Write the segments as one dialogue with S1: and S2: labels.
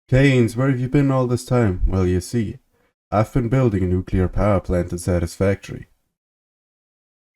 S1: Keynes, where have you been all this time? Well, you see, I've been building a nuclear power plant in Satisfactory.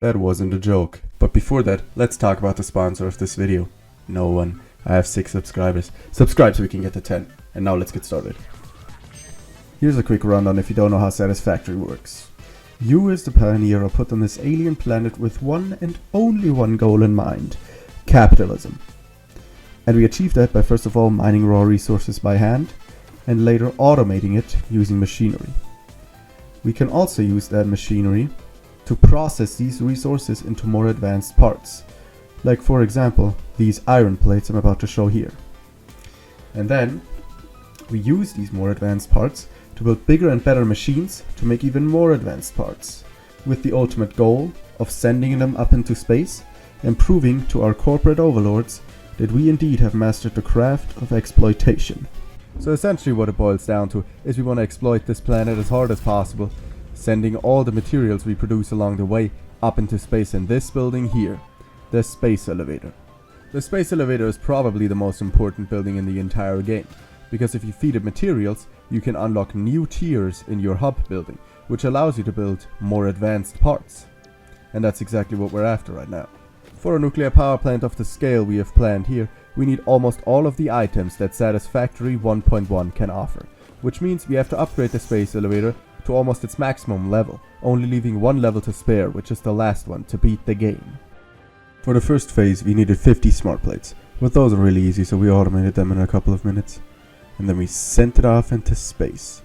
S1: That wasn't a joke. But before that, let's talk about the sponsor of this video. No one. I have 6 subscribers. Subscribe so we can get to 10. And now let's get started. Here's a quick rundown if you don't know how Satisfactory works. You as the pioneer are put on this alien planet with one and only one goal in mind. Capitalism. And we achieve that by first of all mining raw resources by hand, and later automating it using machinery. We can also use that machinery to process these resources into more advanced parts, like for example these iron plates I'm about to show here. And then we use these more advanced parts to build bigger and better machines to make even more advanced parts, with the ultimate goal of sending them up into space and proving to our corporate overlords that we indeed have mastered the craft of exploitation. So essentially what it boils down to is we want to exploit this planet as hard as possible, sending all the materials we produce along the way up into space in this building here, the space elevator. The space elevator is probably the most important building in the entire game, because if you feed it materials, you can unlock new tiers in your hub building, which allows you to build more advanced parts. And that's exactly what we're after right now. For a nuclear power plant of the scale we have planned here, we need almost all of the items that Satisfactory 1.1 can offer, which means we have to upgrade the space elevator to almost its maximum level, only leaving one level to spare, which is the last one, to beat the game. For the first phase we needed 50 smart plates, but those are really easy, so we automated them in a couple of minutes. And then we sent it off into space.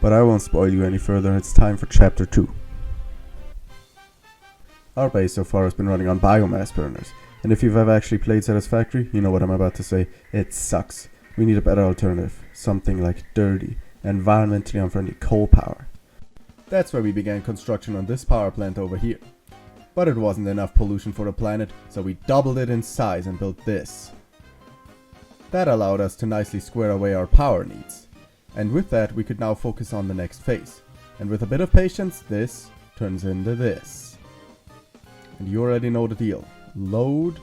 S1: But I won't spoil you any further, it's time for chapter 2. Our base so far has been running on biomass burners, and if you've ever actually played Satisfactory, you know what I'm about to say. It sucks. We need a better alternative, something like dirty, environmentally unfriendly coal power. That's why we began construction on this power plant over here. But it wasn't enough pollution for the planet, so we doubled it in size and built this. That allowed us to nicely square away our power needs. And with that we could now focus on the next phase. And with a bit of patience, this turns into this. And you already know the deal. Load,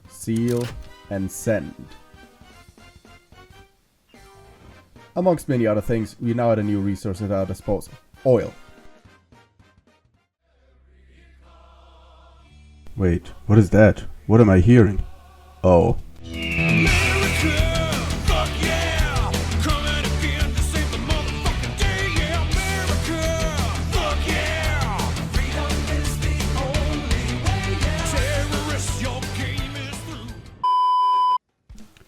S1: seal, and send. Amongst many other things, we now had a new resource at our disposal. Oil. Wait, what is that? What am I hearing? Oh.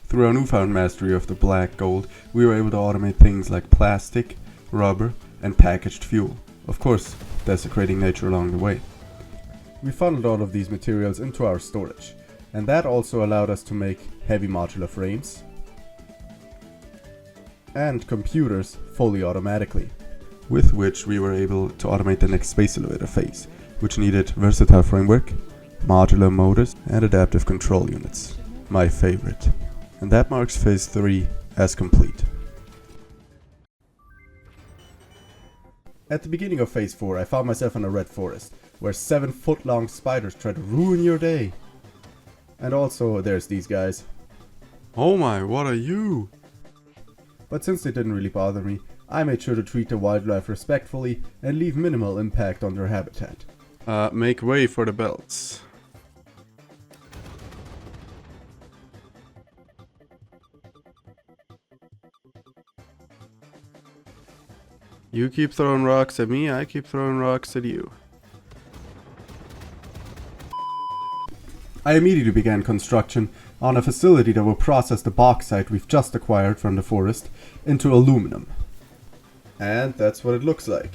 S1: Through our newfound mastery of the black gold, we were able to automate things like plastic, rubber, and packaged fuel. Of course, desecrating nature along the way. We funneled all of these materials into our storage, and that also allowed us to make heavy modular frames and computers fully automatically, with which we were able to automate the next space elevator phase, which needed versatile framework, modular motors, and adaptive control units. My favorite. And that marks phase 3 as complete. At the beginning of phase 4 I found myself in a red forest, where 7-foot-long spiders try to ruin your day. And also there's these guys. Oh my, what are you? But since they didn't really bother me, I made sure to treat the wildlife respectfully and leave minimal impact on their habitat. Make way for the belts. You keep throwing rocks at me, I keep throwing rocks at you. I immediately began construction on a facility that will process the bauxite we've just acquired from the forest into aluminum. And that's what it looks like.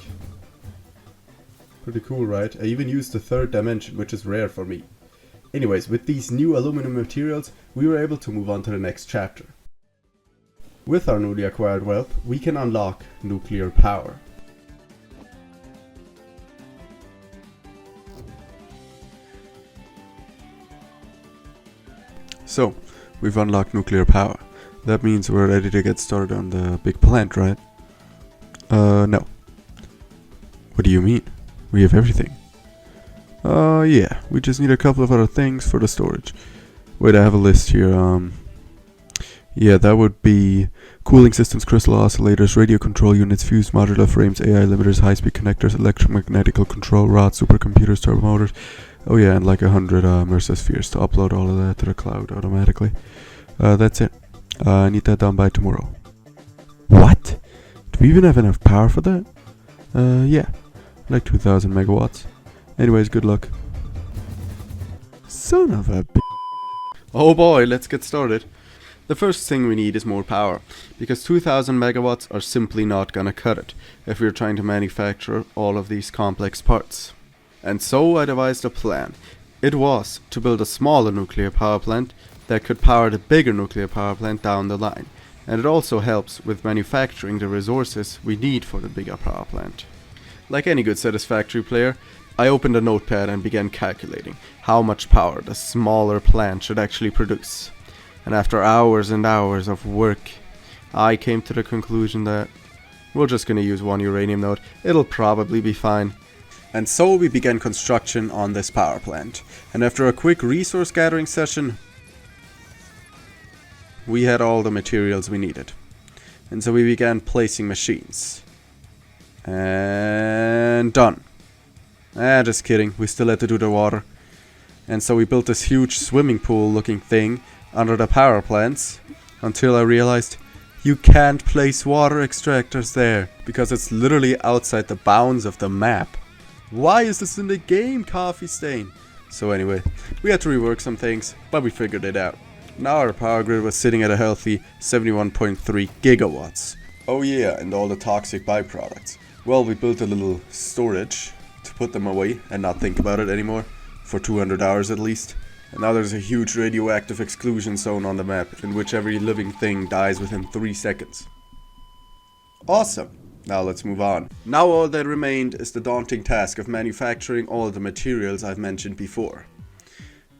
S1: Pretty cool, right? I even used the 3rd dimension, which is rare for me. Anyways, with these new aluminum materials, we were able to move on to the next chapter. With our newly acquired wealth, we can unlock nuclear power. So, we've unlocked nuclear power. That means we're ready to get started on the big plant, right? No. What do you mean? We have everything. Yeah, we just need a couple of other things for the storage. Wait, I have a list here. Yeah, that would be cooling systems, crystal oscillators, radio control units, fused modular frames, AI limiters, high-speed connectors, electromagnetical control rods, supercomputers, turbo motors. Oh yeah, and like 100 MRSA spheres to upload all of that to the cloud automatically. That's it. I need that done by tomorrow. What? Do we even have enough power for that? Yeah, like 2000 megawatts. Anyways, good luck. Son of a b****. Oh boy, let's get started. The first thing we need is more power, because 2000 megawatts are simply not gonna cut it if we're trying to manufacture all of these complex parts. And so I devised a plan. It was to build a smaller nuclear power plant that could power the bigger nuclear power plant down the line. And it also helps with manufacturing the resources we need for the bigger power plant. Like any good Satisfactory player, I opened a notepad and began calculating how much power the smaller plant should actually produce. And after hours and hours of work, I came to the conclusion that we're just gonna use one uranium node, it'll probably be fine. And so we began construction on this power plant. And after a quick resource gathering session, we had all the materials we needed. And so we began placing machines. And done. Just kidding, we still had to do the water. And so we built this huge swimming pool looking thing under the power plants, until I realized you can't place water extractors there, because it's literally outside the bounds of the map. Why is this in the game, Coffee Stain? So anyway, we had to rework some things, but we figured it out. Now our power grid was sitting at a healthy 71.3 gigawatts. Oh yeah, and all the toxic byproducts. Well, we built a little storage to put them away and not think about it anymore, for 200 hours at least. And now there's a huge radioactive exclusion zone on the map, in which every living thing dies within 3 seconds. Awesome! Now let's move on. Now all that remained is the daunting task of manufacturing all the materials I've mentioned before.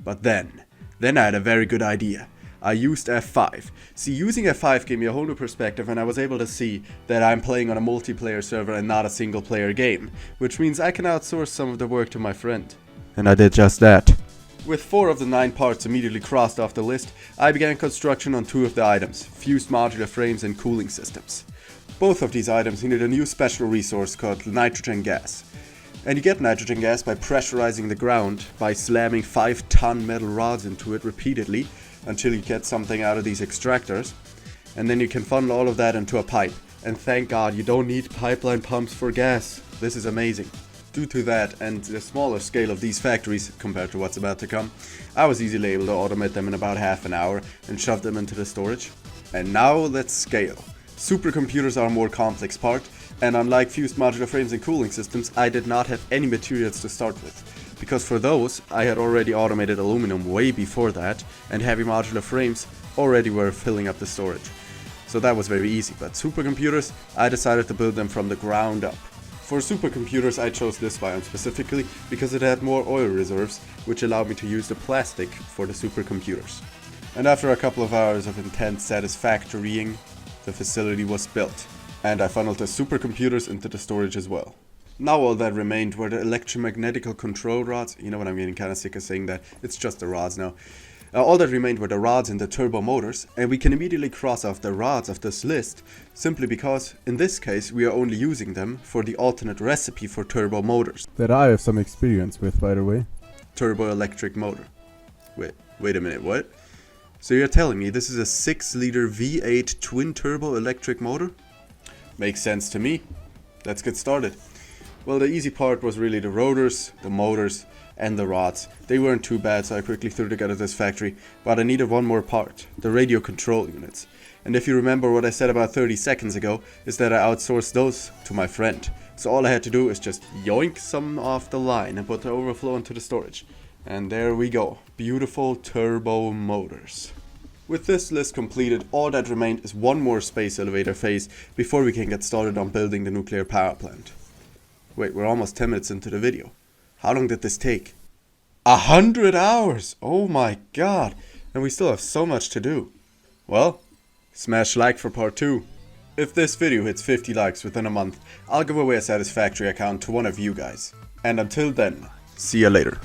S1: But then I had a very good idea. I used F5. See, using F5 gave me a whole new perspective, and I was able to see that I'm playing on a multiplayer server and not a single player game, which means I can outsource some of the work to my friend. And I did just that. With 4 of the 9 parts immediately crossed off the list, I began construction on 2 of the items, fused modular frames and cooling systems. Both of these items needed a new special resource called nitrogen gas. And you get nitrogen gas by pressurizing the ground by slamming 5-ton metal rods into it repeatedly until you get something out of these extractors. And then you can funnel all of that into a pipe. And thank God you don't need pipeline pumps for gas. This is amazing. Due to that and the smaller scale of these factories compared to what's about to come, I was easily able to automate them in about half an hour and shove them into the storage. And now let's scale. Supercomputers are a more complex part, and unlike fused modular frames and cooling systems, I did not have any materials to start with. Because for those, I had already automated aluminum way before that, and heavy modular frames already were filling up the storage. So that was very easy, but supercomputers, I decided to build them from the ground up. For supercomputers, I chose this biome specifically because it had more oil reserves, which allowed me to use the plastic for the supercomputers. And after a couple of hours of intense satisfactorying, the facility was built, and I funneled the supercomputers into the storage as well. Now all that remained were the electromagnetical control rods. You know what, I'm getting kind of sick of saying that, it's just the rods now. All that remained were the rods and the turbo motors, and we can immediately cross off the rods of this list, simply because, in this case, we are only using them for the alternate recipe for turbo motors. That I have some experience with, by the way. Turbo electric motor. Wait a minute, what? So you're telling me this is a 6-liter V8 twin-turbo electric motor? Makes sense to me. Let's get started. Well, the easy part was really the rotors, the motors, and the rods. They weren't too bad, so I quickly threw together this factory, but I needed one more part, the radio control units. And if you remember what I said about 30 seconds ago, is that I outsourced those to my friend. So all I had to do is just yoink some off the line and put the overflow into the storage. And there we go, beautiful turbo motors. With this list completed, all that remained is one more space elevator phase before we can get started on building the nuclear power plant. Wait, we're almost 10 minutes into the video. How long did this take? 100 hours! Oh my god! And we still have so much to do. Well, smash like for part 2. If this video hits 50 likes within a month, I'll give away a Satisfactory account to one of you guys. And until then, see ya later.